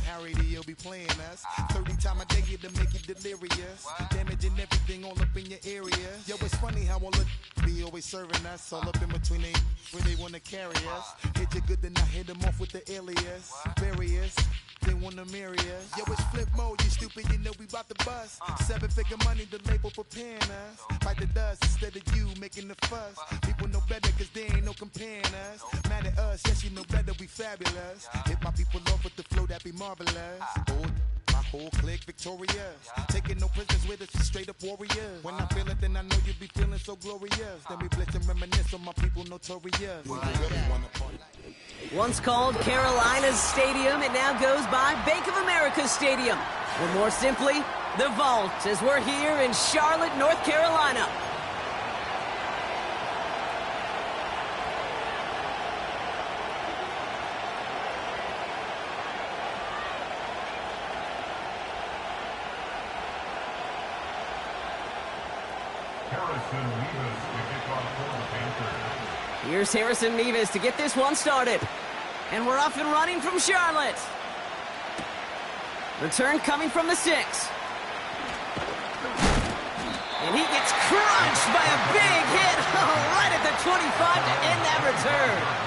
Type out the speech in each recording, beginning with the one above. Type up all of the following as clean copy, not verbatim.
Harry, they'll be playing us. 30 times a day to make it delirious. Damaging everything all up in your area. Yo, it's funny how all the be always serving us. All up in between they where they wanna carry us. Hit you good, then I hit them off with the alias. Various. They wanna marry us. Yo, it's flip mode, you stupid, you know we bout to bust. 7-figure money, the label preparing us. Fight the dust instead of you making the fuss. People know better cause they ain't no comparing us. Mad at us, yes you know better, we fabulous. Hit my people off with the flow, that be marvelous. My whole clique victorious. Taking no prisoners with us, straight up warriors. When I feel it, then I know you be feeling so glorious. Then we blitz and reminisce on my people notorious. Once called Carolina's Stadium, it now goes by Bank of America Stadium. Or more simply, the Vault, as we're here in Charlotte, North Carolina. Here's Harrison Mevis to get this one started. And we're off and running from Charlotte. Return coming from the 6. And he gets crunched by a big hit right at the 25 to end that return.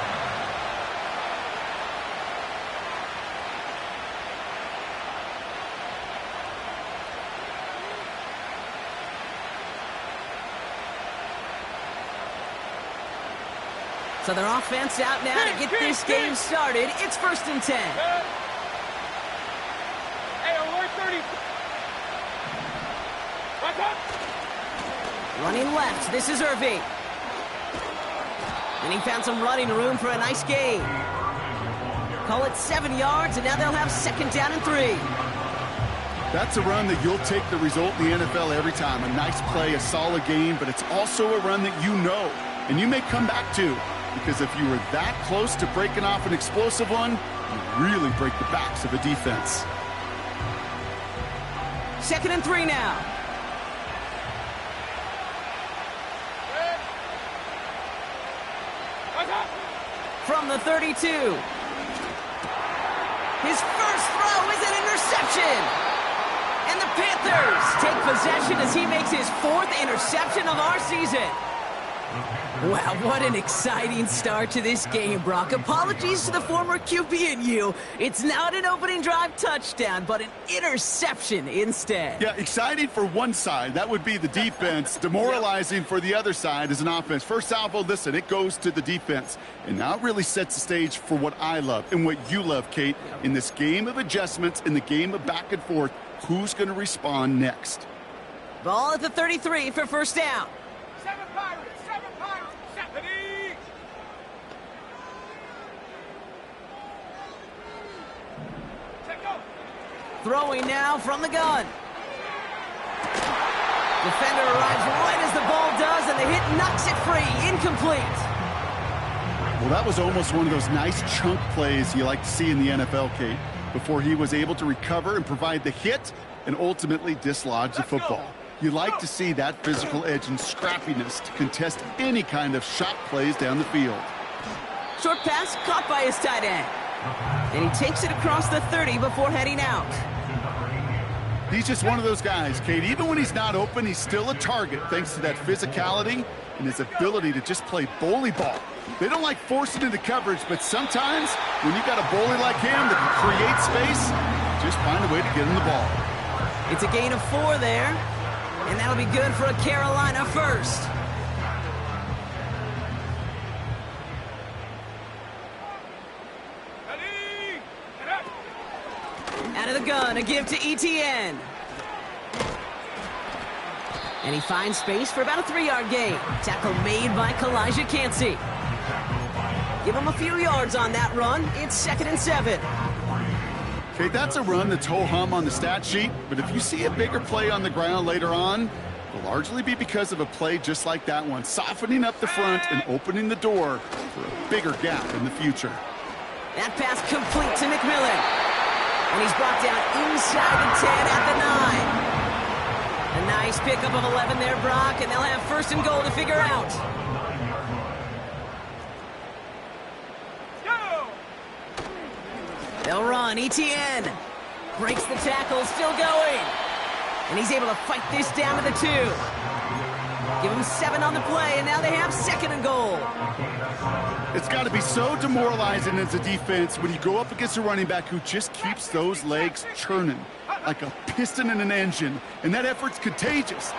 So their offense out now to get this game started. It's 1st and 10. Hey, alert 30. Running left, this is Irving. And he found some running room for a nice gain. Call it 7 yards, and now they'll have 2nd down and 3. That's a run that you'll take the result in the NFL every time. A nice play, a solid game, but it's also a run that you know, and you may come back to. Because if you were that close to breaking off an explosive one, you really break the backs of a defense. 2nd and 3 now. From the 32. His first throw is an interception. And the Panthers take possession as he makes his 4th interception of our season. Wow, what an exciting start to this game, Brock. Apologies to the former QB and you. It's not an opening drive touchdown, but an interception instead. Yeah, exciting for one side. That would be the defense. Demoralizing for the other side as an offense. First salvo, listen, it goes to the defense. And now it really sets the stage for what I love and what you love, Kate. In this game of adjustments, in the game of back and forth, who's going to respond next? Ball at the 33 for 1st down. 7 Pirates, 7 Pirates, 7 each. Check go. Throwing now from the gun. Defender arrives right as the ball does, and the hit knocks it free. Incomplete. Well, that was almost one of those nice chunk plays you like to see in the NFL, Kate, before he was able to recover and provide the hit and ultimately dislodge the football. You like to see that physical edge and scrappiness to contest any kind of shot plays down the field. Short pass caught by his tight end. And he takes it across the 30 before heading out. He's just one of those guys, Kate. Even when he's not open, he's still a target thanks to that physicality and his ability to just play bully ball. They don't like forcing into coverage, but sometimes when you got a bully like him that can create space, just find a way to get him the ball. It's a gain of 4 there. And that'll be good for a Carolina first. Out of the gun, a give to ETN. And he finds space for about a 3-yard gain. Tackle made by Kalijah Cansey. Give him a few yards on that run. It's 2nd and 7. Okay, that's a run that's ho-hum on the stat sheet, but if you see a bigger play on the ground later on, it'll largely be because of a play just like that one, softening up the front and opening the door for a bigger gap in the future. That pass complete to McMillan. And he's brought down inside the 10 at the 9. A nice pickup of 11 there, Brock, and they'll have 1st and goal to figure out. They'll run. ETN breaks the tackle, still going. And he's able to fight this down to the 2. Give him 7 on the play, and now they have 2nd and goal. It's got to be so demoralizing as a defense when you go up against a running back who just keeps those legs churning like a piston in an engine, and that effort's contagious.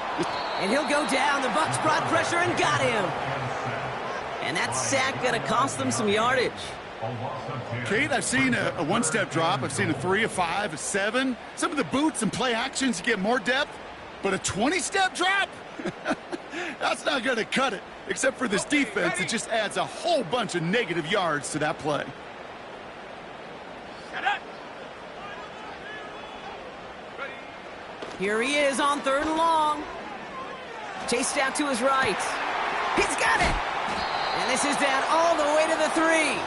And he'll go down. The Bucs brought pressure and got him. And that sack going to cost them some yardage. Kate, I've seen a one-step drop. I've seen a 3, a 5, a 7. Some of the boots and play actions, you get more depth. But a 20-step drop? That's not going to cut it. Except for this defense, it just adds a whole bunch of negative yards to that play. Here he is on 3rd and long. Chased out to his right. He's got it! And this is down all the way to the 3.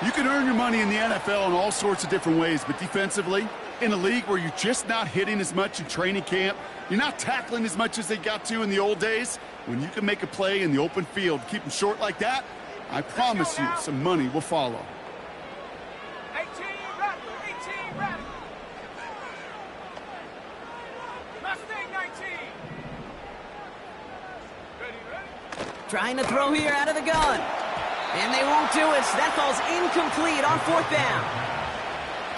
You can earn your money in the NFL in all sorts of different ways, but defensively, in a league where you're just not hitting as much in training camp, you're not tackling as much as they got to in the old days, when you can make a play in the open field, keep them short like that, I promise you some money will follow. 18 ready. Mustang 19. Ready. Trying to throw here out of the gun. And they won't do it. So that falls incomplete on 4th down.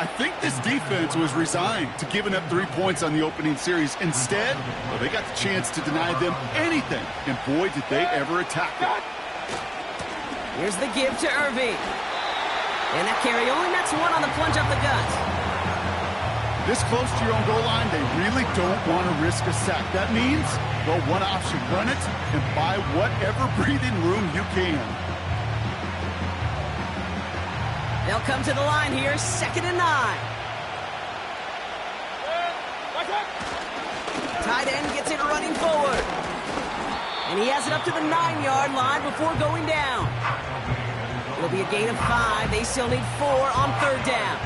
I think this defense was resigned to giving up 3 points on the opening series. Instead, well, they got the chance to deny them anything. And boy, did they ever attack it. Here's the give to Irving. And that carry only nets 1 on the plunge up the gut. This close to your own goal line, they really don't want to risk a sack. That means, well, one option, run it and buy whatever breathing room you can. They'll come to the line here, 2nd and 9. Tight end gets it running forward. And he has it up to the 9-yard line before going down. It'll be a gain of 5. They still need 4 on 3rd down.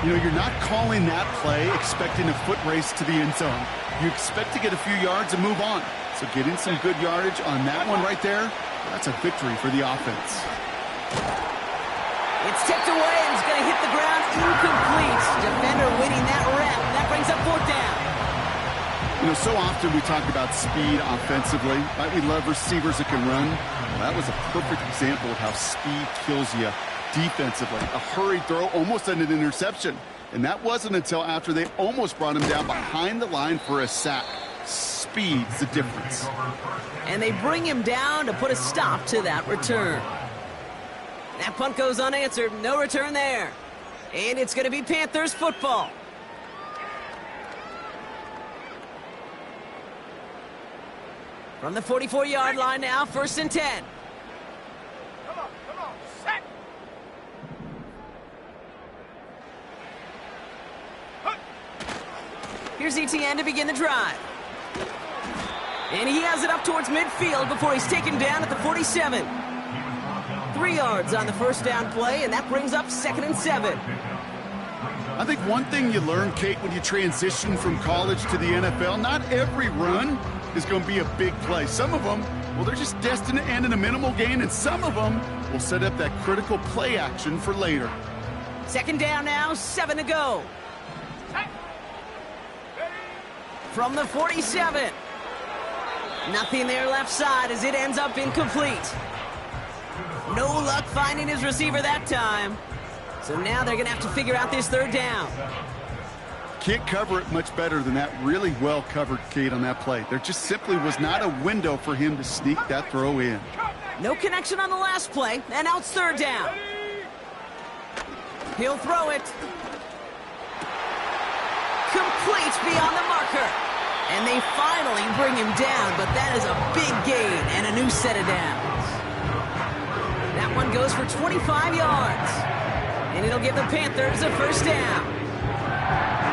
You know, you're not calling that play expecting a foot race to the end zone. You expect to get a few yards and move on. So getting some good yardage on that one right there, that's a victory for the offense. It's tipped away and it's going to hit the ground incomplete. Defender winning that rep. That brings up 4th down. You know, so often we talk about speed offensively. Right? We love receivers that can run. Well, that was a perfect example of how speed kills you defensively. A hurried throw, almost an interception. And that wasn't until after they almost brought him down behind the line for a sack. Speed's the difference. And they bring him down to put a stop to that return. That punt goes unanswered. No return there. And it's going to be Panthers football. From the 44-yard line now, 1st and 10. Come on. Set. Here's ETN to begin the drive. And he has it up towards midfield before he's taken down at the 47. 3 yards on the 1st down play, and that brings up 2nd and 7. I think one thing you learn, Kate, when you transition from college to the NFL, not every run is going to be a big play. Some of them, well, they're just destined to end in a minimal gain, and some of them will set up that critical play action for later. 2nd down now, 7 to go. From the 47. Nothing there left side as it ends up incomplete. No luck finding his receiver that time. So now they're going to have to figure out this 3rd down. Can't cover it much better than that. Really well covered, Kate, on that play. There just simply was not a window for him to sneak that throw in. No connection on the last play, and now it's 3rd down. He'll throw it. Complete beyond the marker. And they finally bring him down, but that is a big gain and a new set of downs. That one goes for 25 yards. And it'll give the Panthers a 1st down.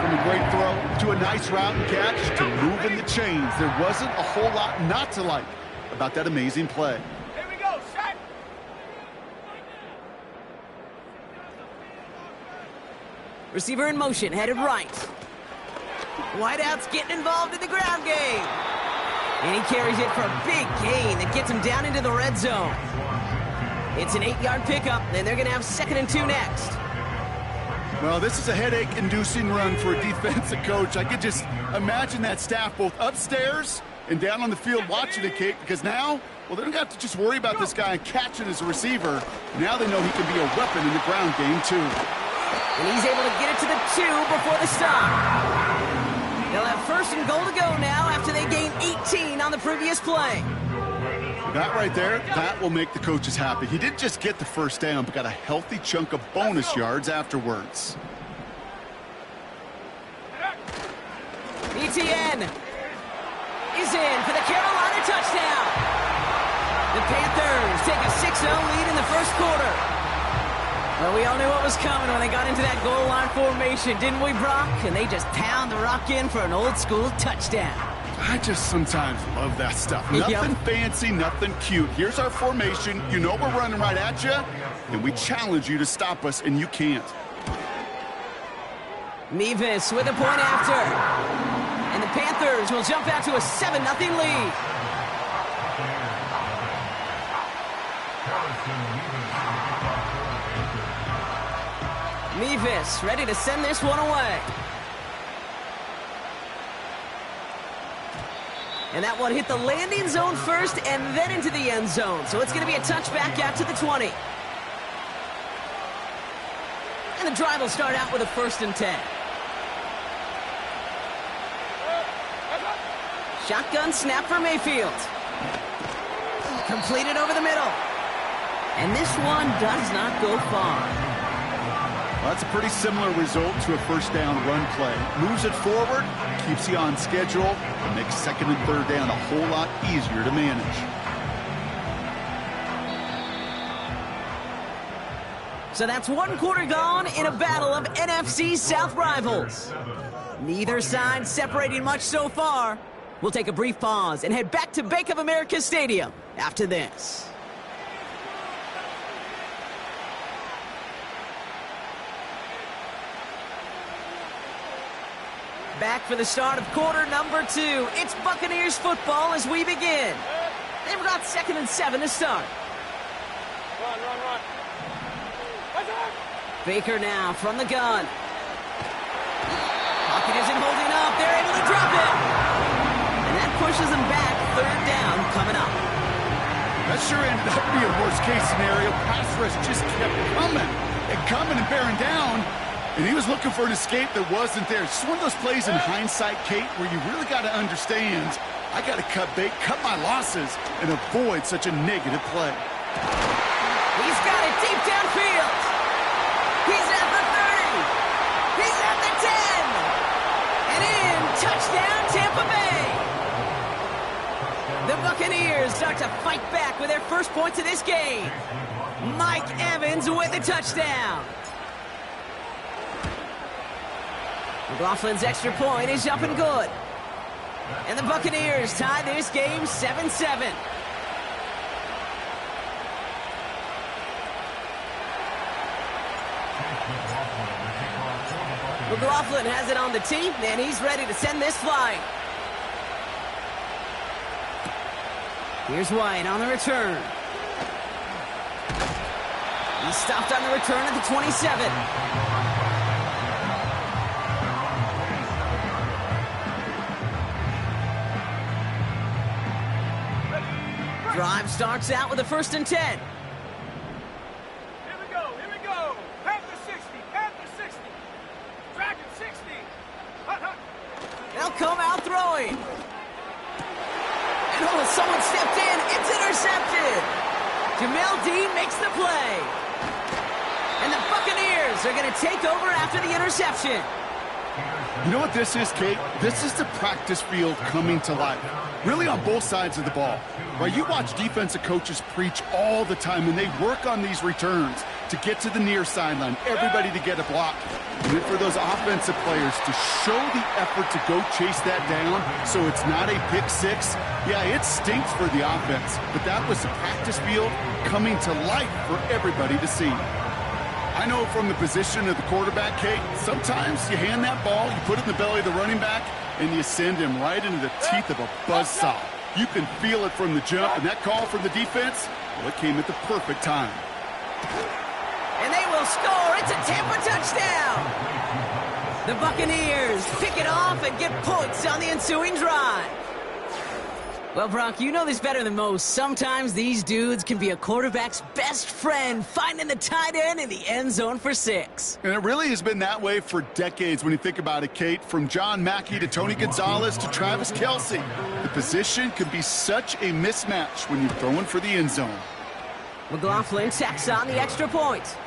From a great throw to a nice route and catch to moving the chains. There wasn't a whole lot not to like about that amazing play. Here we go. Set. Receiver in motion, headed right. Wideout's getting involved in the ground game. And he carries it for a big gain that gets him down into the red zone. It's an 8-yard pickup, and they're going to have 2nd and 2 next. Well, this is a headache-inducing run for a defensive coach. I could just imagine that staff both upstairs and down on the field watching it, Kate, because now, well, they don't have to just worry about this guy catching as a receiver. Now they know he can be a weapon in the ground game, too. And he's able to get it to the 2 before the stop. They'll have first and goal to go now after they gain 18 on the previous play. That right there, that will make the coaches happy. He didn't just get the first down, but got a healthy chunk of bonus yards afterwards. ETN is in for the Carolina touchdown. The Panthers take a 6-0 lead in the first quarter. Well, we all knew what was coming when they got into that goal line formation, didn't we, Brock? And they just pound the rock in for an old-school touchdown. I just sometimes love that stuff. Nothing fancy, nothing cute. Here's our formation. You know we're running right at you, and we challenge you to stop us, and you can't. Nevis with a point after. And the Panthers will jump out to a 7-0 lead. Nevis ready to send this one away. And that one hit the landing zone first and then into the end zone. So it's going to be a touchback out to the 20. And the drive will start out with a 1st and 10. Shotgun snap for Mayfield. Completed over the middle. And this one does not go far. Well, that's a pretty similar result to a first down run play. Moves it forward, keeps you on schedule, and makes 2nd and 3rd down a whole lot easier to manage. So that's 1 quarter gone in a battle of NFC South rivals. Neither side separating much so far. We'll take a brief pause and head back to Bank of America Stadium after this. Back for the start of quarter number 2. It's Buccaneers football as we begin. They've got 2nd and 7 to start. Run. Baker now from the gun. Pocket isn't holding up. They're able to drop it. And that pushes them back. 3rd down coming up. That sure ended up being a worst-case scenario. Pass rush just kept coming and bearing down. And he was looking for an escape that wasn't there. It's just one of those plays in hindsight, Kate, where you really got to understand, I got to cut bait, cut my losses, and avoid such a negative play. He's got it deep downfield. He's at the 30. He's at the 10. And in, touchdown, Tampa Bay. The Buccaneers start to fight back with their first points of this game. Mike Evans with the touchdown. McLaughlin's extra point is up and good. And the Buccaneers tie this game 7-7. McLaughlin has it on the tee, and he's ready to send this flying. Here's White on the return. He's stopped on the return at the 27. Drive starts out with a 1st and 10. Here we go. Panther 60. Dragon 60. They'll come out throwing. And someone stepped in. It's intercepted. Jamel Dean makes the play. And the Buccaneers are going to take over after the interception. You know what this is, Kate? This is the practice field coming to life. Really on both sides of the ball. Right, you watch defensive coaches preach all the time when they work on these returns to get to the near sideline, everybody to get a block. And then for those offensive players to show the effort to go chase that down so it's not a pick six, yeah, it stinks for the offense. But that was the practice field coming to life for everybody to see. I know from the position of the quarterback, Kate, sometimes you hand that ball, you put it in the belly of the running back, and you send him right into the teeth of a buzzsaw. You can feel it from the jump, and that call from the defense, well, it came at the perfect time. And they will score. It's a Tampa touchdown. The Buccaneers pick it off and get points on the ensuing drive. Well, Brock, you know this better than most. Sometimes these dudes can be a quarterback's best friend, finding the tight end in the end zone for 6. And it really has been that way for decades when you think about it, Kate. From John Mackey to Tony Gonzalez to Travis Kelce. The position can be such a mismatch when you're throwing for the end zone. McLaughlin tacks on the extra point.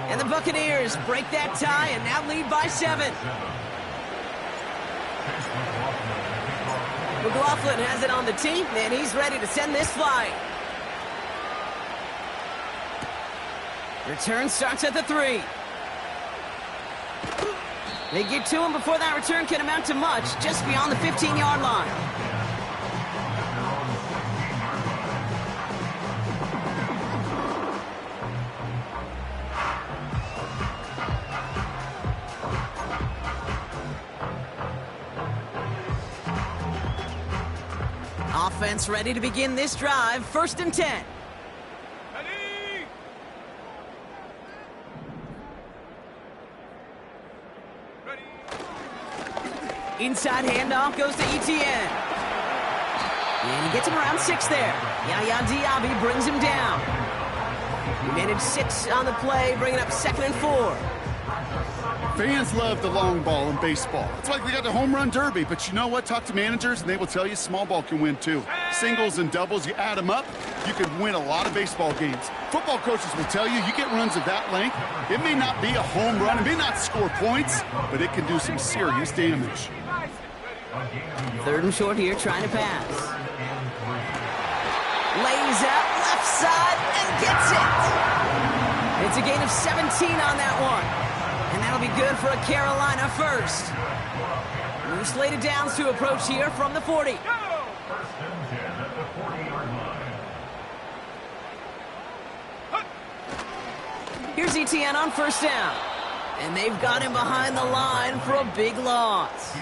And the Buccaneers break that tie and now lead by 7. McLaughlin has it on the tee, and he's ready to send this flying. Return starts at the 3. They get to him before that return can amount to much, just beyond the 15-yard line. Offense ready to begin this drive. 1st and 10. Ready! Ready! Inside handoff goes to Etienne. And he gets him around 6 there. Yaya Diaby brings him down. He managed 6 on the play, bringing up 2nd and 4. Fans love the long ball in baseball. It's like we got the home run derby, but you know what? Talk to managers, and they will tell you small ball can win too. Singles and doubles, you add them up, you can win a lot of baseball games. Football coaches will tell you get runs of that length. It may not be a home run, it may not score points, but it can do some serious damage. 3rd and short here, trying to pass. Lays out left side and gets it. It's a gain of 17 on that one. And that'll be good for a Carolina first. New slated downs to approach here from the 40. Here's Etienne on 1st down. And they've got him behind the line for a big loss.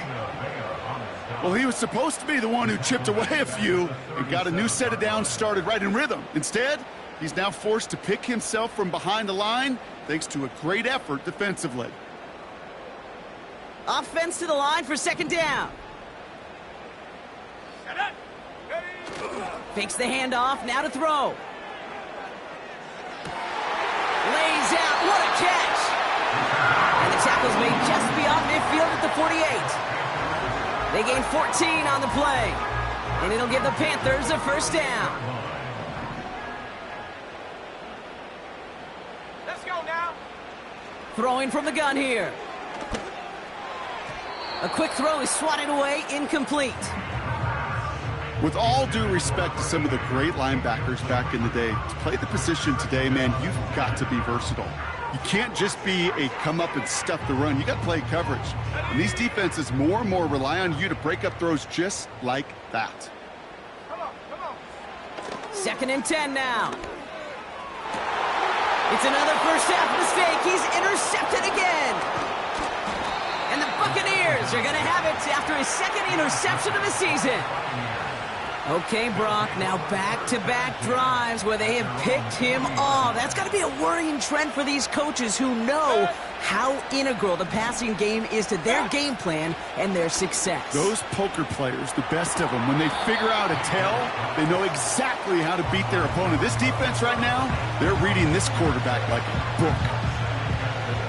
Well, he was supposed to be the one who chipped away a few and got a new set of downs started right in rhythm. Instead, he's now forced to pick himself from behind the line thanks to a great effort defensively. Offense to the line for 2nd down. Fakes the handoff, now to throw. Lays out, what a catch! And the tackle's made just beyond midfield at the 48. They gain 14 on the play. And it'll give the Panthers a 1st down. Throwing from the gun here. A quick throw is swatted away, incomplete. With all due respect to some of the great linebackers back in the day, to play the position today, man, you've got to be versatile. You can't just be a come up and stuff the run. You got to play coverage. And these defenses more and more rely on you to break up throws just like that. 2nd and 10 now. It's another first half mistake. He's intercepted again. And the Buccaneers are going to have it after his 2nd interception of the season. Okay, Brock, now back-to-back drives where they have picked him off. That's got to be a worrying trend for these coaches who know how integral the passing game is to their game plan and their success. Those poker players, the best of them, when they figure out a tell, they know exactly how to beat their opponent. This defense right now, they're reading this quarterback like a book.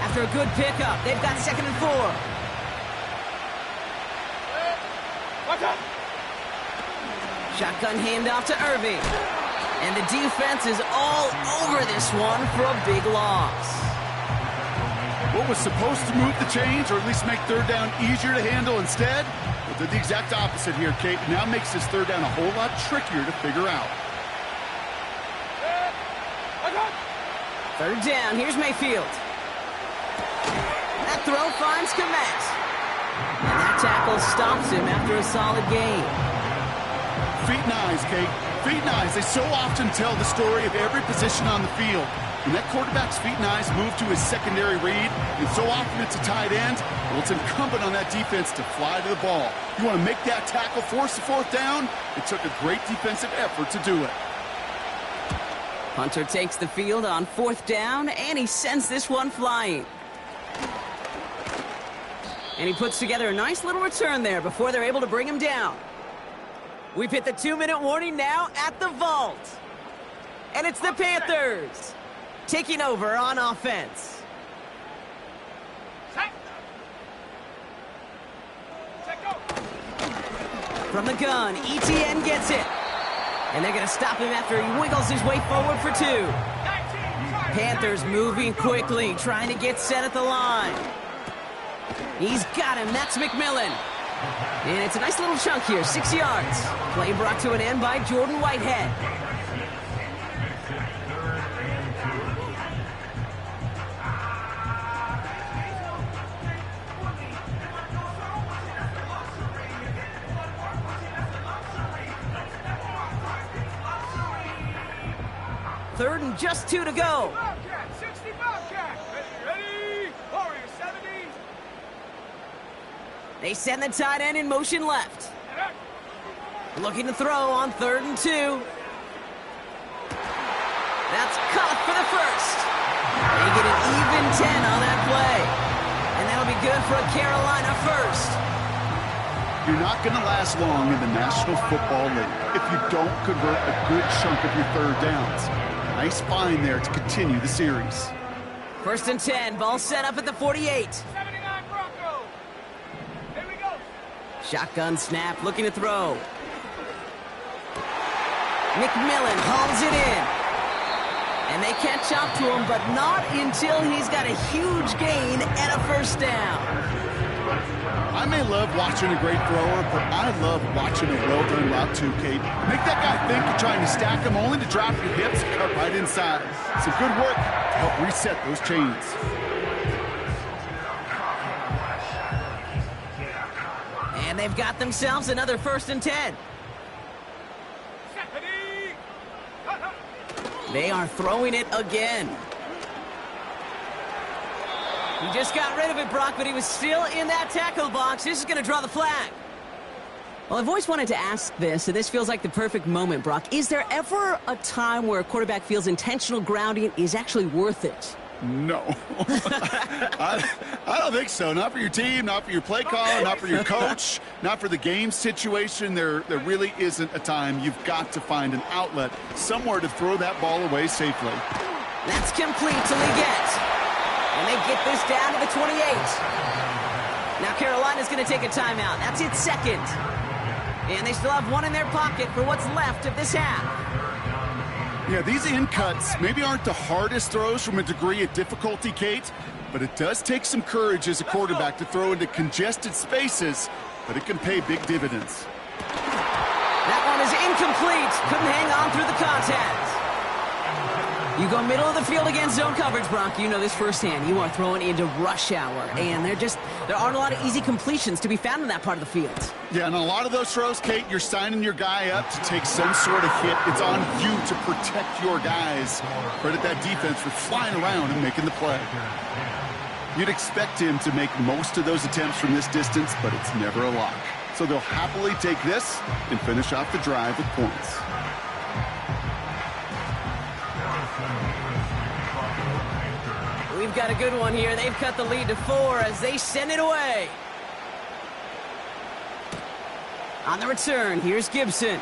After a good pickup, they've got 2nd and 4. Watch out! Shotgun handoff to Irving. And the defense is all over this one for a big loss. What was supposed to move the chains, or at least make 3rd down easier to handle instead, well, did the exact opposite here, Kate. Now makes this 3rd down a whole lot trickier to figure out. 3rd down, here's Mayfield. That throw finds Komet. And that tackle stops him after a solid gain. Feet and eyes, Kate. Feet and eyes. They so often tell the story of every position on the field. When that quarterback's feet and eyes move to his secondary read, and so often it's a tight end, well, it's incumbent on that defense to fly to the ball. You want to make that tackle, force the 4th down? It took a great defensive effort to do it. Hunter takes the field on 4th down, and he sends this one flying. And he puts together a nice little return there before they're able to bring him down. We've hit the 2-minute warning now at the vault. And it's the Panthers taking over on offense. From the gun, ETN gets it. And they're going to stop him after he wiggles his way forward for 2. Panthers moving quickly, trying to get set at the line. He's got him. That's McMillan. And it's a nice little chunk here, 6 yards. Play brought to an end by Jordan Whitehead. Third and just 2 to go. Bobcat, 60 Bobcat. Ready, Warrior 70. They send the tight end in motion left. Looking to throw on 3rd and 2. That's caught for the first. They get an even 10 on that play. And that'll be good for a Carolina first. You're not going to last long in the National Football League if you don't convert a good chunk of your 3rd downs. Nice find there to continue the series. 1st and 10, ball set up at the 48. 79 Broncos. Here we go. Shotgun snap, looking to throw. McMillan hauls it in. And they catch up to him, but not until he's got a huge gain and a 1st down. I may love watching a great thrower, but I love watching a well-done route too, Kate. Make that guy think you're trying to stack him only to drop your hips and cut right inside. Some good work to help reset those chains. And they've got themselves another 1st and 10. They are throwing it again. He just got rid of it, Brock, but he was still in that tackle box. This is going to draw the flag. Well, I've always wanted to ask this, and this feels like the perfect moment, Brock. Is there ever a time where a quarterback feels intentional grounding is actually worth it? No. I don't think so. Not for your team, not for your play caller, not for your coach, not for the game situation. There really isn't a time. You've got to find an outlet, somewhere to throw that ball away safely. That's complete to Leggett. And they get this down to the 28. Now Carolina's going to take a timeout. That's its 2nd. And they still have 1 in their pocket for what's left of this half. Yeah, these in cuts maybe aren't the hardest throws from a degree of difficulty, Kate, but it does take some courage as a quarterback to throw into congested spaces, but it can pay big dividends. That one is incomplete. Couldn't hang on through the contact. You go middle of the field against zone coverage, Brock. You know this firsthand. You are throwing into rush hour, and there aren't a lot of easy completions to be found in that part of the field. Yeah, and a lot of those throws, Kate, you're signing your guy up to take some sort of hit. It's on you to protect your guys. Credit that defense for flying around and making the play. You'd expect him to make most of those attempts from this distance, but it's never a lock. So they'll happily take this and finish off the drive with points. We've got a good one here. They've cut the lead to 4 as they send it away. On the return, here's Gibson.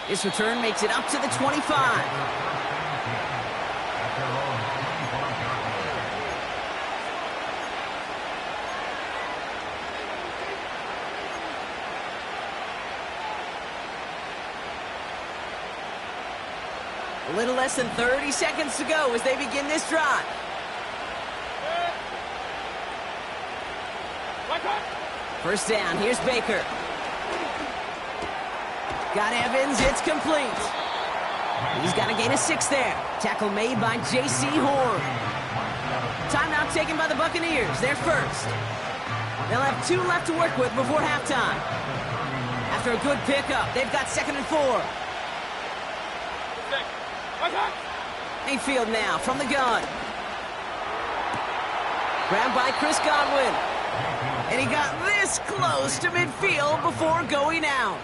This return makes it up to the 25. A little less than 30 seconds to go as they begin this drive. First down, here's Baker. Got Evans, it's complete. He's got a gain of 6 there. Tackle made by J.C. Horn. Timeout taken by the Buccaneers, their first. They'll have 2 left to work with before halftime. After a good pickup, they've got 2nd and 4. Mayfield now from the gun. Grabbed by Chris Godwin. And he got this close to midfield before going out.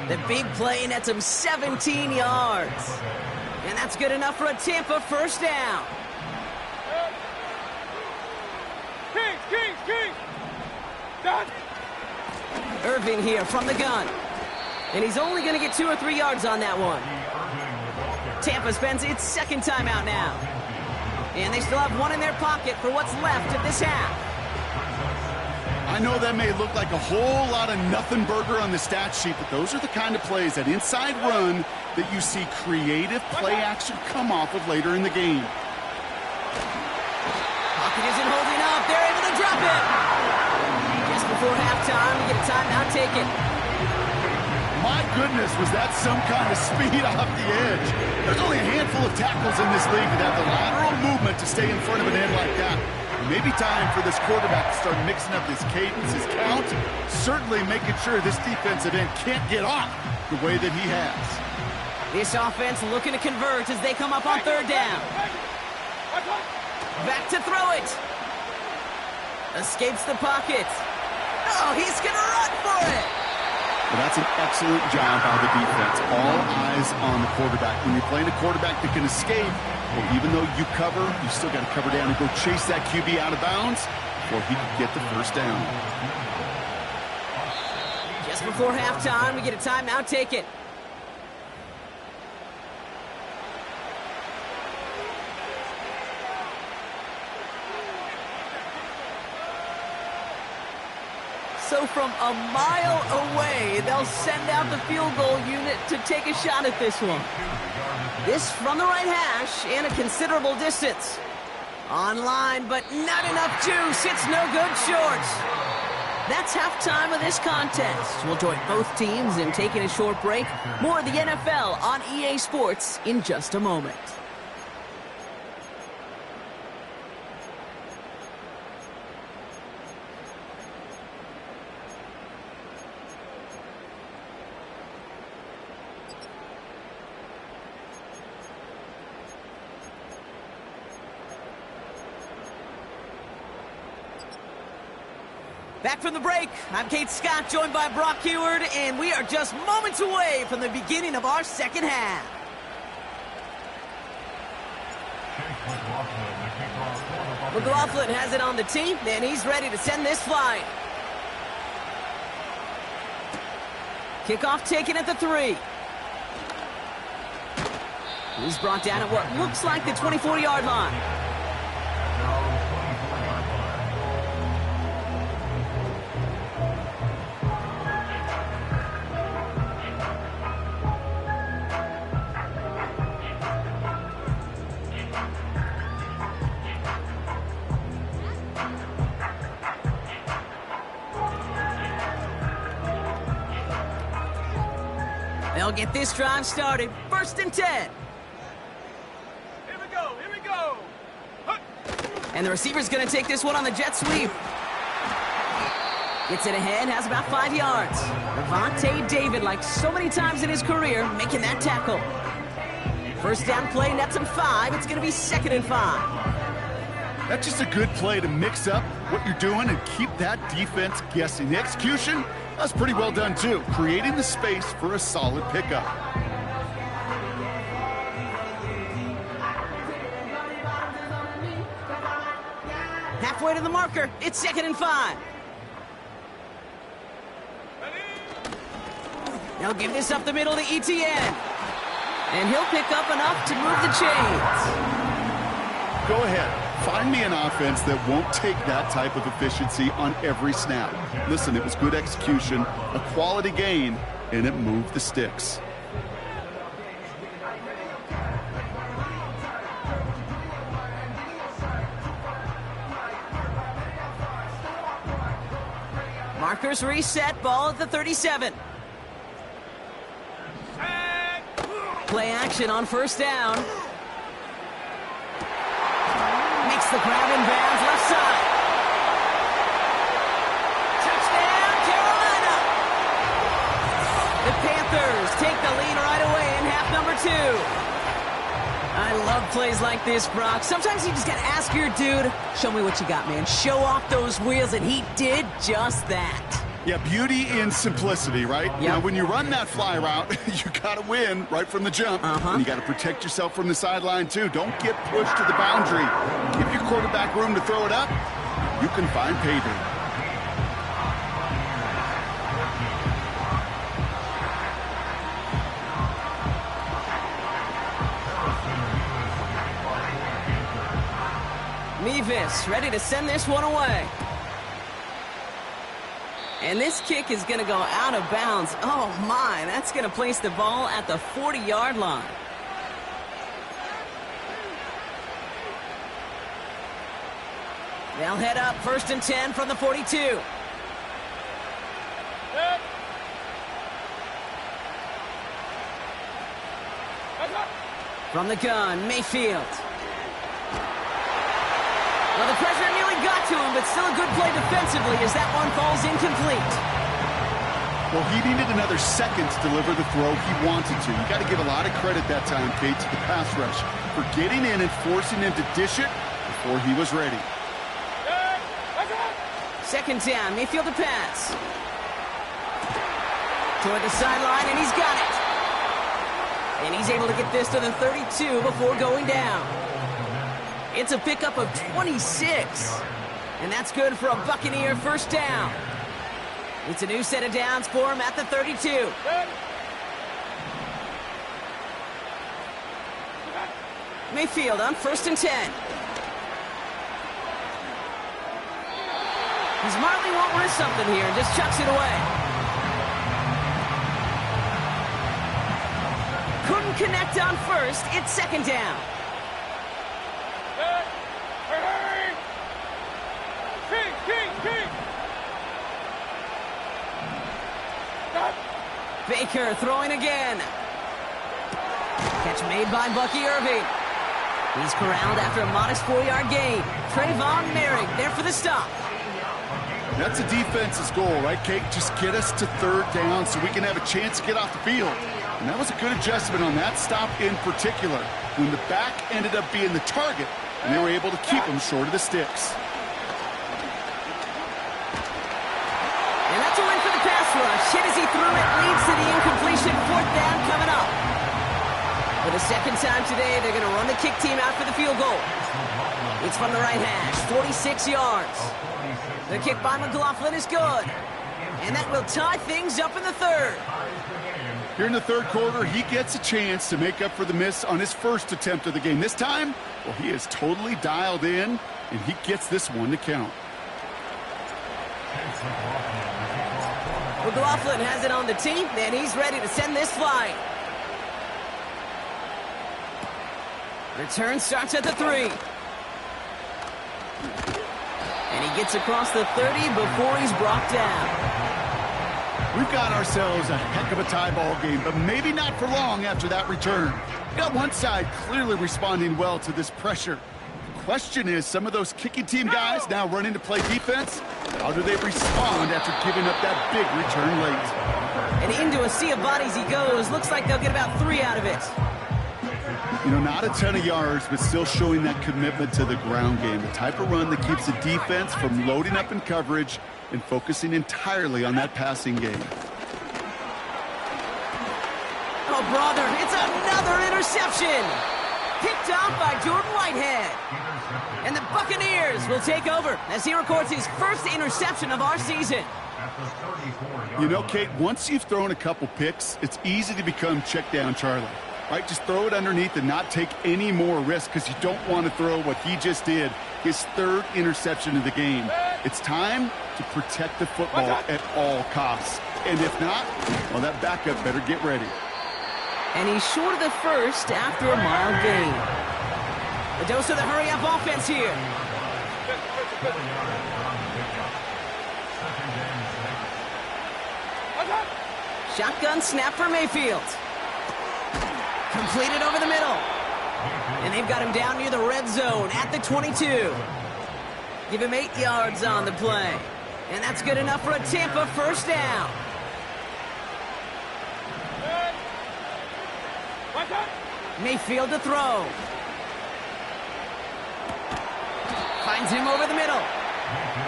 The big play nets him 17 yards. And that's good enough for a Tampa first down. Irving here from the gun. And he's only going to get 2 or 3 yards on that one. Tampa spends its second timeout now. And they still have one in their pocket for what's left of this half. I know that may look like a whole lot of nothing burger on the stat sheet, but those are the kind of plays, that inside run, that you see creative play action come off of later in the game. Pocket isn't holding up. They're able to drop it. Just before halftime, we get a timeout taken. My goodness, was that some kind of speed off the edge. There's only a handful of tackles in this league that have the lateral movement to stay in front of an end like that. Maybe time for this quarterback to start mixing up his cadence, his count, certainly making sure this defensive end can't get off the way that he has. This offense looking to convert as they come up on third down. Back to throw it. Escapes the pocket. Oh, he's going to run for it. Well, that's an excellent job by the defense. All eyes on the quarterback. When you're playing a quarterback that can escape, well, even though you cover, you still got to cover down and go chase that QB out of bounds before he can get the first down. Just before halftime, we get a timeout taken. So from a mile away, they'll send out the field goal unit to take a shot at this one. This from the right hash and a considerable distance. On-line, but not enough juice. It's no good short. That's halftime of this contest. We'll join both teams in taking a short break. More of the NFL on EA Sports in just a moment. Back from the break, I'm Kate Scott, joined by Brock Heward, and we are just moments away from the beginning of our second half. McLaughlin has it on the tee, and he's ready to send this flying. Kickoff taken at the 3. He's brought down at what looks like the 24-yard line. They'll get this drive started. 1st and 10. Here we go, here we go. And the receiver's going to take this one on the jet sweep. Gets it ahead, has about 5 yards. Levante David, like so many times in his career, making that tackle. First down play, nets him 5. It's going to be 2nd and 5. That's just a good play to mix up what you're doing and keep that defense guessing. The execution, that's pretty well done too, creating the space for a solid pickup. Halfway to the marker, it's 2nd and 5. They'll give this up the middle to ETN. And he'll pick up enough to move the chains. Go ahead. Find me an offense that won't take that type of efficiency on every snap. Listen, it was good execution, a quality gain, and it moved the sticks. Markers reset, ball at the 37. Play action on 1st down. Makes the grab in bounds, left side. Touchdown, Carolina! The Panthers take the lead right away in half number 2. I love plays like this, Brock. Sometimes you just got to ask your dude, show me what you got, man. Show off those wheels, and he did just that. Yeah, beauty in simplicity, right? Yep. Now, when you run that fly route, you got to win right from the jump. And you got to protect yourself from the sideline, too. Don't get pushed to the boundary. Give your quarterback room to throw it up. You can find payday. Mevis ready to send this one away. And this kick is going to go out of bounds. Oh, my. That's going to place the ball at the 40-yard line. They'll head up 1st and 10 from the 42. From the gun, Mayfield. Well, the pressure nearly got to him, but still a good play defensively as that one falls incomplete. Well, he needed another second to deliver the throw he wanted to. You got to give a lot of credit that time, Kate, to the pass rush for getting in and forcing him to dish it before he was ready. 2nd down, Mayfield to pass. Toward the sideline, and he's got it. And he's able to get this to the 32 before going down. It's a pickup of 26. And that's good for a Buccaneer 1st down. It's a new set of downs for him at the 32. Mayfield on 1st and 10. He smartly won't risk something here and just chucks it away. Couldn't connect on 1st. It's 2nd down. Baker throwing again. Catch made by Bucky Irving. He's corralled after a modest 4-yard gain. Trayvon Merrick there for the stop. That's a defense's goal, right, Kate? Just get us to 3rd down so we can have a chance to get off the field. And that was a good adjustment on that stop in particular, when the back ended up being the target, and they were able to keep him short of the sticks. And that's a win for the pass rush. Hit as he threw it, leads to the incompletion. 4th down coming up. For the 2nd time today, they're going to run the kick team out for the field goal. It's from the right hash, 46 yards. The kick by McLaughlin is good. And that will tie things up in the 3rd. Here in the 3rd quarter, he gets a chance to make up for the miss on his 1st attempt of the game. This time, well, he is totally dialed in, and he gets this one to count. McLaughlin has it on the team, and he's ready to send this flying. Return starts at the 3. And he gets across the 30 before he's brought down. We've got ourselves a heck of a tie ball game, but maybe not for long after that return. We got one side clearly responding well to this pressure. The question is, some of those kicking team guys now running to play defense, how do they respond after giving up that big return late? And into a sea of bodies he goes. Looks like they'll get about 3 out of it. You know, not a ton of yards, but still showing that commitment to the ground game. The type of run that keeps the defense from loading up in coverage and focusing entirely on that passing game. Oh, brother, it's another interception. Picked off by Jordan Whitehead. And the Buccaneers will take over as he records his 1st interception of our season. You know, Kate, once you've thrown a couple picks, it's easy to become check down Charlie. Right, just throw it underneath and not take any more risk because you don't want to throw what he just did, his 3rd interception of the game. It's time to protect the football at all costs. And if not, well, that backup better get ready. And he's short of the 1st after a mild gain. A dose of the hurry-up offense here. Shotgun snap for Mayfield. Completed over the middle. And they've got him down near the red zone at the 22. Give him 8 yards on the play. And that's good enough for a Tampa 1st down. Mayfield to throw. Finds him over the middle.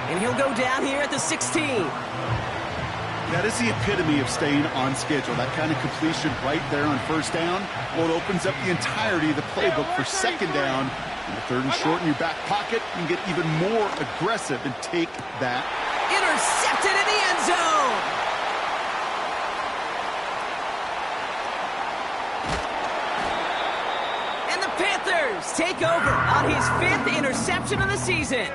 And he'll go down here at the 16. That is the epitome of staying on schedule. That kind of completion right there on 1st down. Well, it opens up the entirety of the playbook for 2nd down. And the 3rd and short in your back pocket, you can get even more aggressive and take that. Intercepted in the end zone. And the Panthers take over on his 5th interception of the season.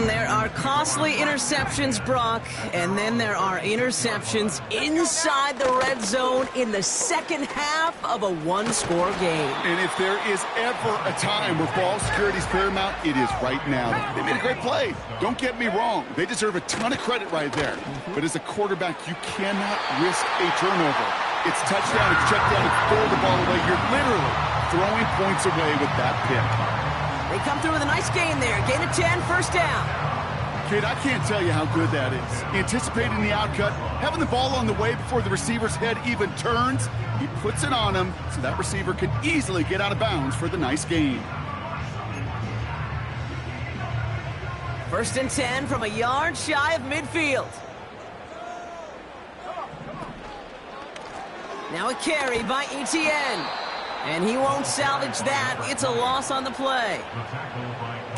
There are costly interceptions, Brock, and then there are interceptions inside the red zone in the second half of a one-score game. And if there is ever a time where ball security is paramount, it is right now. They made a great play. Don't get me wrong. They deserve a ton of credit right there. But as a quarterback, you cannot risk a turnover. It's touchdown, it's check down, it's throw the ball away. You're literally throwing points away with that pick. They come through with a nice gain there. Gain of 10, first down. Kid, I can't tell you how good that is. Anticipating the outcut, having the ball on the way before the receiver's head even turns, he puts it on him so that receiver can easily get out of bounds for the nice gain. 1st and 10 from a yard shy of midfield. Now a carry by Etienne. And he won't salvage that. It's a loss on the play.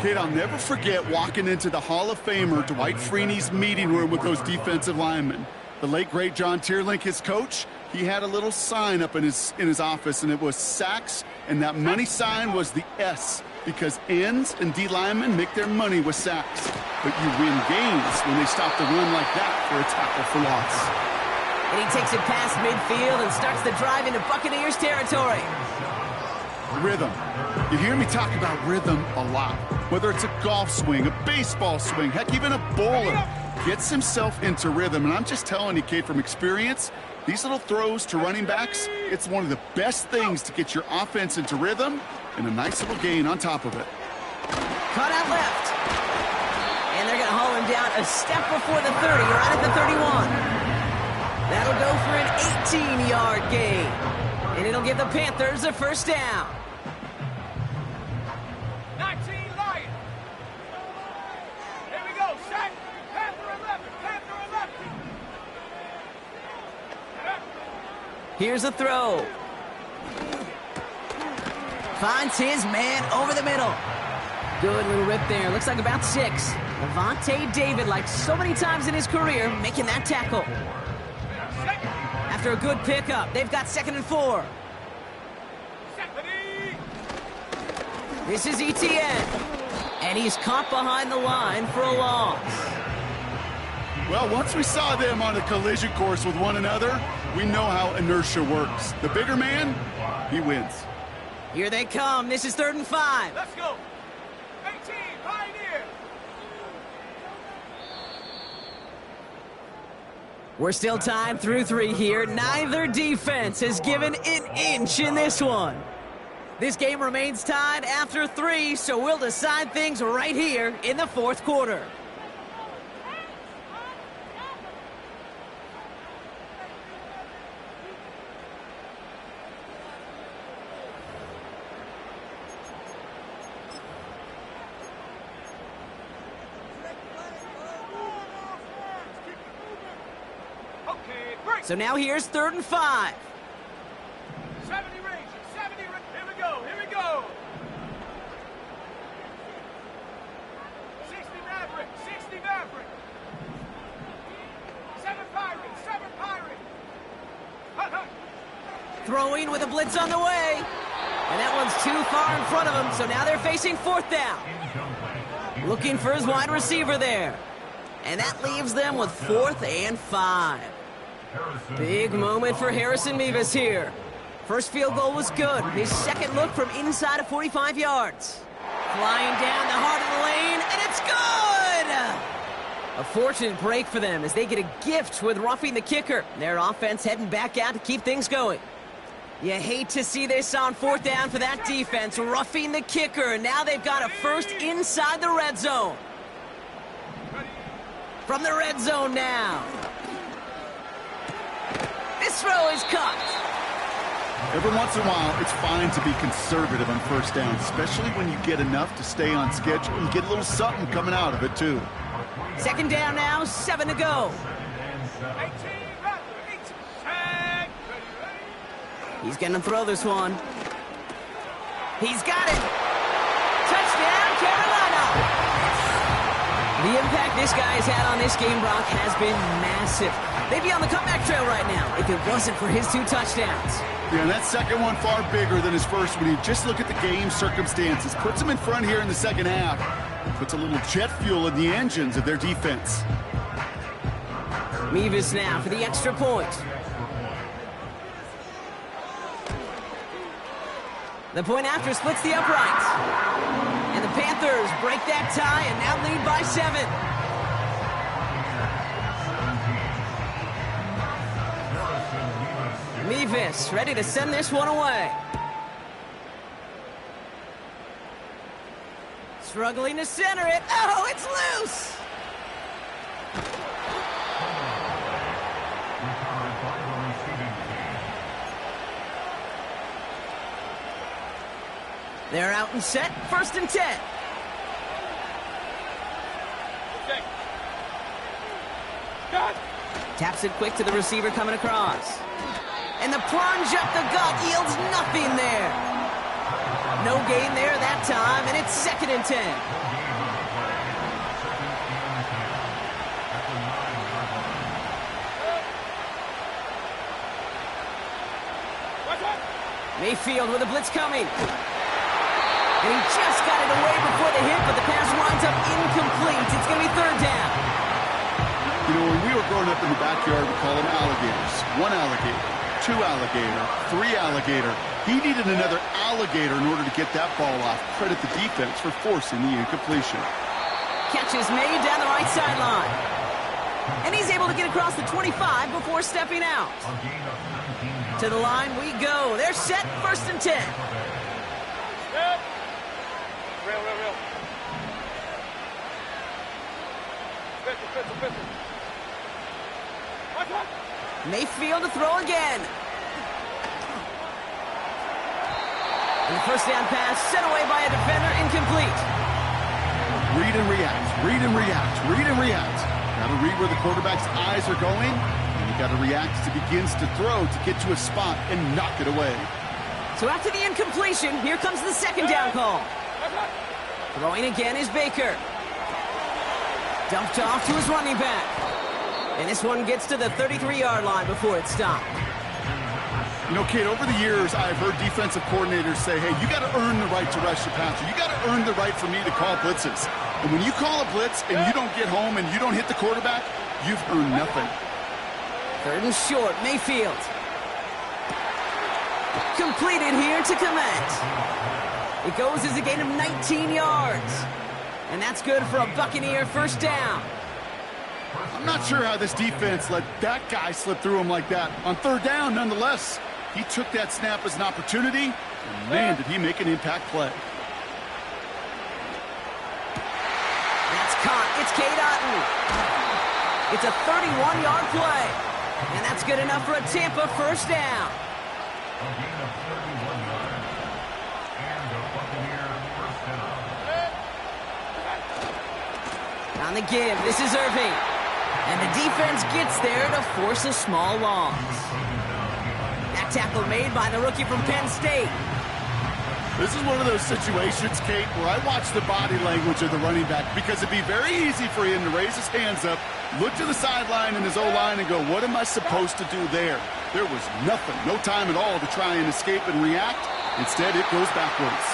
Kid, I'll never forget walking into the Hall of Famer Dwight Freeney's meeting room with those defensive linemen. The late, great John Tierlink, his coach, he had a little sign up in his office, and it was sacks, and that money sign was the S, because ends and D linemen make their money with sacks. But you win games when they stop the run like that for a tackle for loss. And he takes it past midfield and starts the drive into Buccaneers territory. Rhythm. You hear me talk about rhythm a lot. Whether it's a golf swing, a baseball swing, heck, even a bowler gets himself into rhythm. And I'm just telling you, kid, from experience, these little throws to running backs, it's one of the best things to get your offense into rhythm and a nice little gain on top of it. Cut out left. And they're going to haul him down a step before the 30, right at the 31. That'll go for an 18-yard gain. And it'll give the Panthers a first down. 19 Lions. Here we go. Set. Panther 11. Panther 11. Here's a throw. Finds his man over the middle. Good little rip there. Looks like about 6. Levante David, like so many times in his career, making that tackle. After a good pickup, they've got 2nd and 4. This is Etienne. And he's caught behind the line for a loss. Well, once we saw them on a collision course with one another, we know how inertia works. The bigger man, he wins. Here they come. This is 3rd and 5. Let's go. 18, Pioneer. We're still tied through 3 here. Neither defense has given an inch in this one. This game remains tied after 3, so we'll decide things right here in the 4th quarter. So now here's 3rd and 5. 70 range. 70 range. Here we go. Here we go. 60 Maverick. 60 Maverick. 7 Pirate. 7 Pirate. Hut, hut. Throwing with a blitz on the way. And that one's too far in front of him, so now they're facing 4th down. Looking for his wide receiver there. And that leaves them with 4th and 5. Big moment for Harrison Mevis here. First field goal was good. His second look from inside of 45 yards. Flying down the heart of the lane, and it's good! A fortunate break for them as they get a gift with roughing the kicker. Their offense heading back out to keep things going. You hate to see this on 4th down for that defense, roughing the kicker. Now they've got a first inside the red zone. From the red zone now. This throw is caught. Every once in a while, it's fine to be conservative on 1st down, especially when you get enough to stay on schedule and get a little something coming out of it, too. 2nd down now, 7 to go. 18 Raptor. 18. He's going to throw this one. He's got it. Touchdown, Carolina. The impact this guy has had on this game, Brock, has been massive. They'd be on the comeback trail right now if it wasn't for his 2 touchdowns. Yeah, and that second one far bigger than his first when you just look at the game circumstances. Puts him in front here in the second half. Puts a little jet fuel in the engines of their defense. Mevis now for the extra point. The point after splits the uprights. And the Panthers break that tie and now lead by 7. Mevis ready to send this one away. Struggling to center it. Oh, it's loose! They're out and set, 1st and 10. Taps it quick to the receiver coming across. And the plunge up the gut yields nothing there. No gain there that time, and it's 2nd and 10. Mayfield with a blitz coming. And he just got it away before the hit, but the pass winds up incomplete. It's going to be 3rd down. You know, when we were growing up in the backyard, we call them alligators. 1 alligator, 2 alligator, 3 alligator. He needed another alligator in order to get that ball off. Credit the defense for forcing the incompletion. Catch is made down the right sideline. And he's able to get across the 25 before stepping out. To the line we go. They're set, 1st and 10. Real. Pistol. Mayfield to throw again. And the 1st down pass sent away by a defender, incomplete. Read and react. Got to read where the quarterback's eyes are going, and you got to react as he begins to throw to get to a spot and knock it away. So after the incompletion, here comes the 2nd down call. Throwing again is Baker. Dumped off to his running back. And this one gets to the 33-yard line before it's stopped. You know, Kate, over the years, I've heard defensive coordinators say, hey, you got to earn the right to rush the passer. You got to earn the right for me to call blitzes. And when you call a blitz and you don't get home and you don't hit the quarterback, you've earned nothing. 3rd and short, Mayfield. Completed here to Komet. It goes as a gain of 19 yards. And that's good for a Buccaneer 1st down. I'm not sure how this defense let that guy slip through him like that. On 3rd down, nonetheless, he took that snap as an opportunity, and man, did he make an impact play. That's caught. It's Cade Otton. It's a 31-yard play. And that's good enough for a Tampa 1st down. On the give, this is Irving. And the defense gets there to force a small loss. That tackle made by the rookie from Penn State. This is one of those situations, Kate, where I watch the body language of the running back because it'd be very easy for him to raise his hands up, look to the sideline in his O-line and go, what am I supposed to do there? There was nothing, no time at all to try and escape and react. Instead, it goes backwards.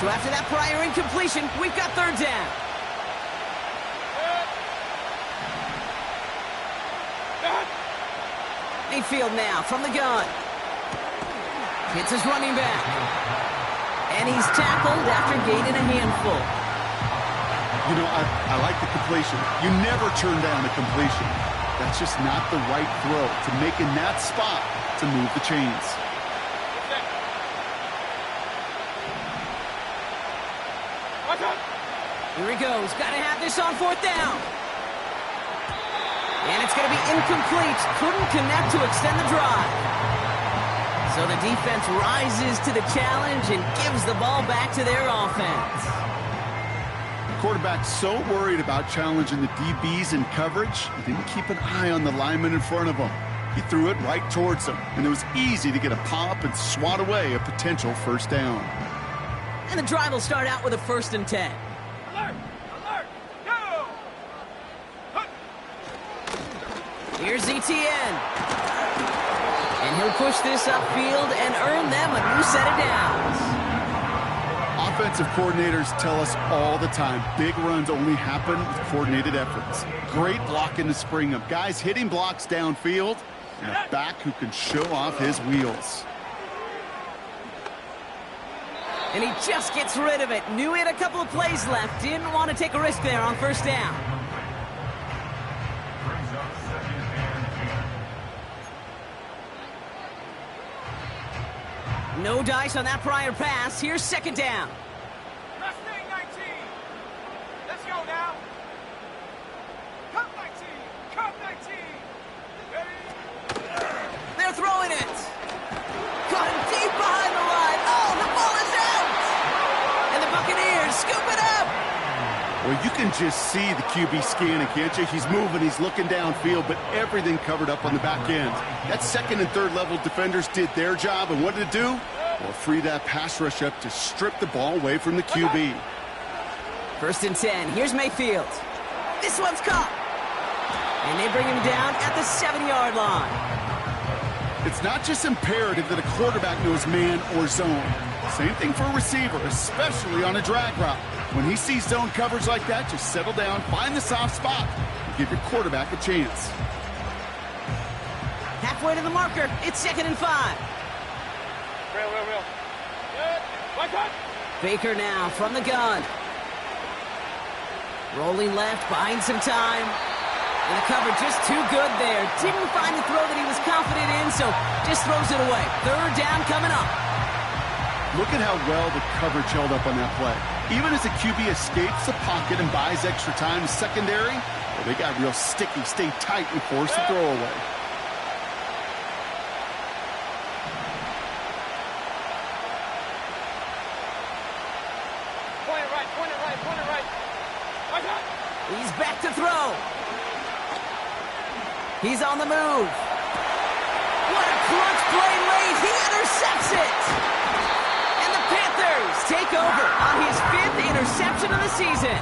So after that prior incompletion, we've got 3rd down. Mayfield now from the gun. Hits his running back. And he's tackled after gaining a handful. You know, I like the completion. You never turn down a completion. That's just not the right throw to make in that spot to move the chains. Here he goes. Got to have this on 4th down. And it's going to be incomplete. Couldn't connect to extend the drive. So the defense rises to the challenge and gives the ball back to their offense. The quarterback's so worried about challenging the DBs in coverage, he didn't keep an eye on the lineman in front of him. He threw it right towards him, and it was easy to get a pop and swat away a potential first down. And the drive will start out with a 1st and 10. Alert! Alert! Go! Here's ETN. And he'll push this upfield and earn them a new set of downs. Offensive coordinators tell us all the time, big runs only happen with coordinated efforts. Great blocking to spring them. Guys hitting blocks downfield, and a back who can show off his wheels. And he just gets rid of it. Knew he had a couple of plays left. Didn't want to take a risk there on 1st down. No dice on that prior pass. Here's 2nd down. Mustang 19. Let's go now. Cup 19. Cup 19. Ready? They're throwing it. Caught him deep behind the line. Oh, the ball is out. And the Buccaneers scoop it up. Well, you can just see the QB scanning, can't you? He's moving, he's looking downfield, but everything covered up on the back end. That 2nd and 3rd level defenders did their job, and what did it do? Well, free that pass rush up to strip the ball away from the QB. 1st and 10. Here's Mayfield. This one's caught. And they bring him down at the 7-yard line. It's not just imperative that a quarterback knows man or zone. Same thing for a receiver, especially on a drag route. When he sees zone coverage like that, just settle down, find the soft spot, and give your quarterback a chance. Halfway to the marker. It's 2nd and 5. Real. Good. One cut. Baker now from the gun. Rolling left, buying some time. And the cover just too good there. Didn't find the throw that he was confident in, so just throws it away. 3rd down coming up. Look at how well the coverage held up on that play. Even as the QB escapes the pocket and buys extra time in secondary, well, they got real sticky, stay tight, and force the throw away. Point it right. One cut. He's back to throw. He's on the move. What a clutch play late. He intercepts it. And the Panthers take over on his 5th interception of the season.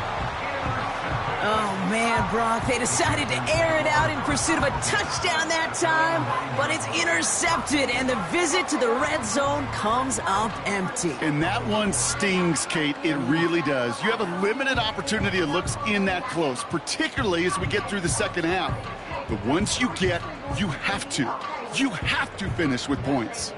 Oh, man, Brock, they decided to air it out in pursuit of a touchdown that time, but it's intercepted, and the visit to the red zone comes up empty. And that one stings, Kate. It really does. You have a limited opportunity that looks in that close, particularly as we get through the 2nd half. But once you have to finish with points.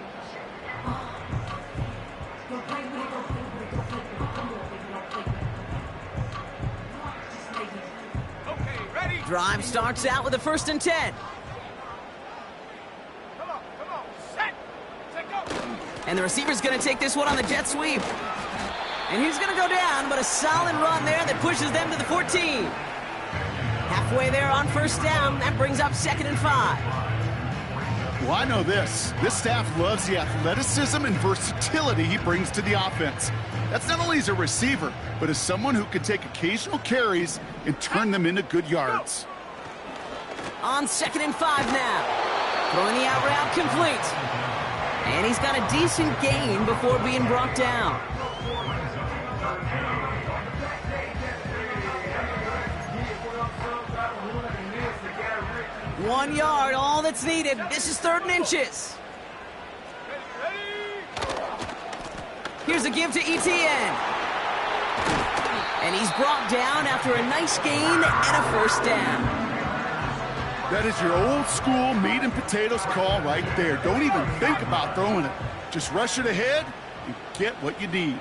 Okay, ready? Drive starts out with a 1st and 10. Come on. Set. Go. And the receiver's going to take this one on the jet sweep. And he's going to go down, but a solid run there that pushes them to the 14. Halfway there on 1st down. That brings up 2nd and 5. Well, I know this. This staff loves the athleticism and versatility he brings to the offense. That's not only as a receiver, but as someone who can take occasional carries and turn them into good yards. On 2nd and 5 now. Throwing the out route complete. And he's got a decent gain before being brought down. One yard, all that's needed. This is 3rd and inches. Here's a give to ETN. And he's brought down after a nice gain and a 1st down. That is your old school meat and potatoes call right there. Don't even think about throwing it. Just rush it ahead and get what you need.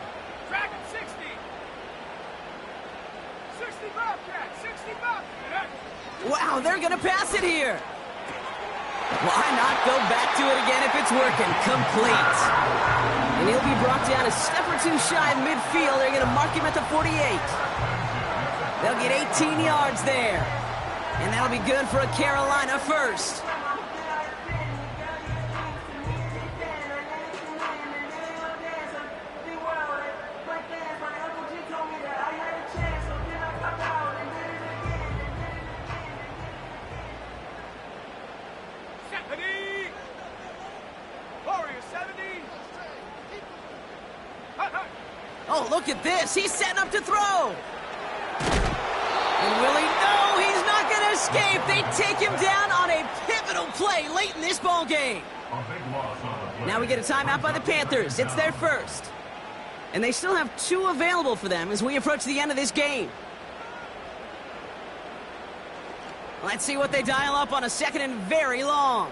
Dragon 60. 60 Bobcat. 60 Bobcat. Wow, they're going to pass it here. Why not go back to it again if it's working? Complete. And he'll be brought down a step or 2 shy of midfield. They're going to mark him at the 48. They'll get 18 yards there. And that'll be good for a Carolina 1st. Set. Oh, look at this. He's setting up to throw. And will he? No, he's not going to escape. They take him down on a pivotal play late in this ball game. Now we get a timeout by the Panthers. It's their first. And they still have 2 available for them as we approach the end of this game. Let's see what they dial up on a second and very long.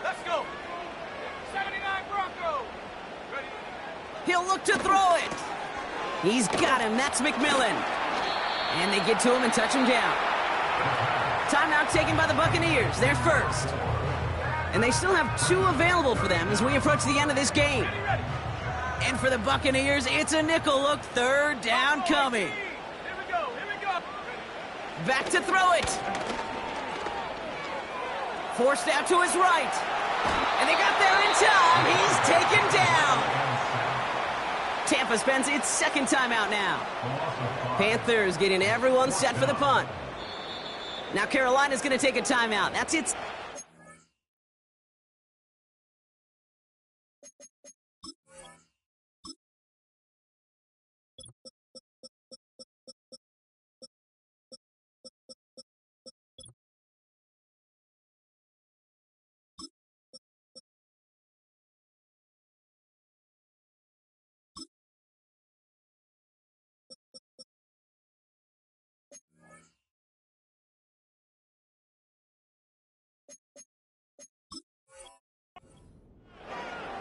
Let's go. 79 Broncos. Ready? He'll look to throw it. He's got him. That's McMillan. And they get to him and touch him down. Timeout taken by the Buccaneers. They're first. And they still have 2 available for them as we approach the end of this game. And for the Buccaneers, it's a nickel look. Third down coming. Here we go. Here we go. Back to throw it. Forced out to his right. And they got there in time. He's taken down. Tampa spends its second timeout now. Panthers getting everyone set for the punt. Now Carolina's going to take a timeout. That's its...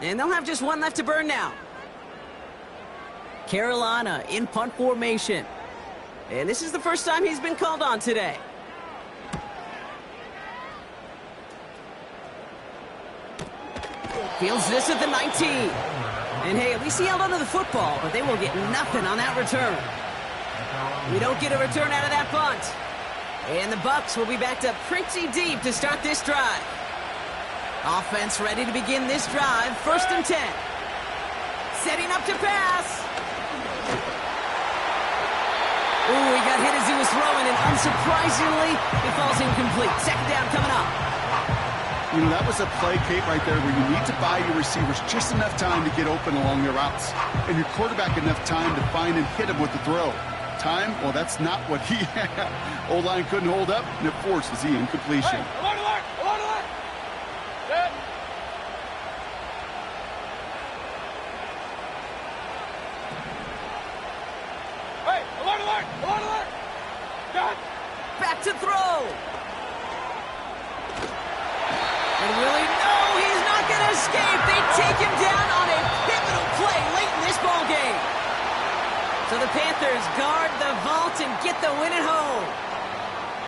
And they'll have just 1 left to burn now. Carolina in punt formation. And this is the first time he's been called on today. Fields this at the 19. And hey, at least he held onto the football, but they will get nothing on that return. We don't get a return out of that punt. And the Bucs will be backed up pretty deep to start this drive. Offense ready to begin this drive. First and 10. Setting up to pass. Ooh, he got hit as he was throwing, and unsurprisingly, it falls incomplete. Second down coming up. You know, that was a play, Kate, right there where you need to buy your receivers just enough time to get open along their routes. And your quarterback enough time to find and hit him with the throw. Time? Well, that's not what he had. O-line couldn't hold up, and it forces the incompletion. Hey, alert, alert, alert, alert. Set. Hey, alert, alert, alert, alert. Got. Back to throw. And Willie, no, he's not going to escape. They take him down on a pivotal play late in this ball game. So the Panthers guard the vault and get the win at home.